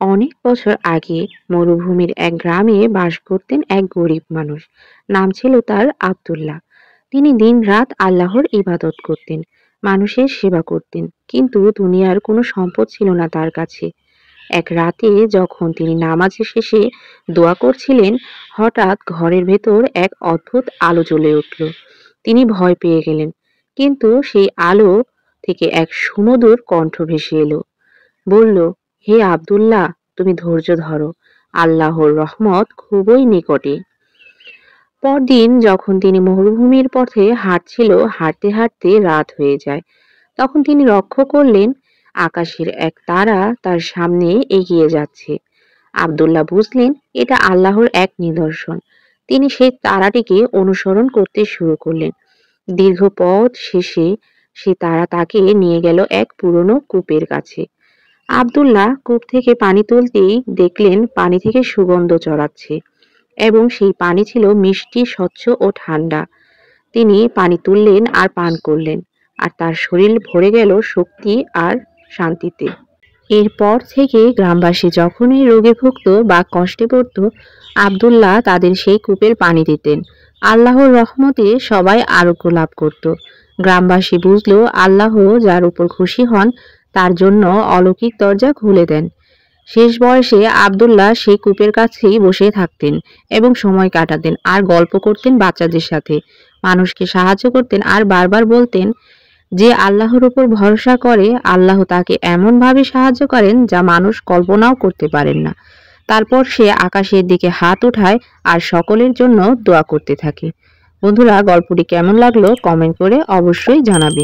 অনেক বছর আগে মরুভূমির এক গ্রামে বাস করতেন এক গরিব মানুষ। নাম ছিল তার আব্দুল্লাহ। তিনি দিনরাত আল্লাহর ইবাদত করতেন, মানুষের সেবা করতেন, কিন্তু দুনিয়ার কোনো সম্পদ ছিল না তার কাছে। এক রাতে যখন তিনি নামাজ শেষে দোয়া করছিলেন, হঠাৎ ঘরের ভেতর এক অদ্ভুত আলো জ্বলে উঠল। তিনি ভয় পেয়ে গেলেন, কিন্তু সেই আলো থেকে এক সুমধুর কণ্ঠ ভেসে এলো। বলল, হে আব্দুল্লাহ, তুমি ধৈর্য ধরো, আল্লাহর রহমত খুবই নিকটে। পরদিন যখন তিনি মরুভূমির পথে হাঁটছিল, হাঁটতে হাঁটতে রাত হয়ে যায়। তখন তিনি লক্ষ্য করলেন আকাশের এক তারা তার সামনে এগিয়ে যাচ্ছে। আব্দুল্লাহ বুঝলেন এটা আল্লাহর এক নিদর্শন। তিনি সেই তারাটিকে অনুসরণ করতে শুরু করলেন। দীর্ঘ পথ শেষে সে তারা তাকে নিয়ে গেল এক পুরনো কূপের কাছে। আব্দুল্লাহ কূপ থেকে পানি তুলতেই দেখলেন পানি থেকে সুগন্ধ ছড়াচ্ছে এবং সেই পানি ছিল মিষ্টি, স্বচ্ছ ও ঠান্ডা। তিনি পানি তুললেন আর পান করলেন, আর তার শরীর ভরে গেল শক্তি আর শান্তিতে। এরপর থেকে গ্রামবাসী যখনই রোগে ভুগত বা কষ্টে পড়ত, আব্দুল্লাহ তাদের সেই কূপের পানি দিতেন। আল্লাহর রহমতে সবাই আরোগ্য লাভ করত। গ্রামবাসী বুঝল আল্লাহ যার উপর খুশি হন তার জন্য অলৌকিক দরজা খুলে দেন। শেষ বয়সে আব্দুল্লাহ সেই কূপের কাছেই বসে থাকতেন এবং সময় কাটাতেন আর গল্প করতেন বাচ্চাদের সাথে, মানুষকে সাহায্য করতেন আর বারবার বলতেন যে আল্লাহর উপর ভরসা করে আল্লাহ তাকে এমনভাবে সাহায্য করেন যা মানুষ কল্পনাও করতে পারেন না। তারপর সে আকাশের দিকে হাত উঠায় আর সকলের জন্য দোয়া করতে থাকে। বন্ধুরা, গল্পটি কেমন লাগলো কমেন্ট করে অবশ্যই জানাবে।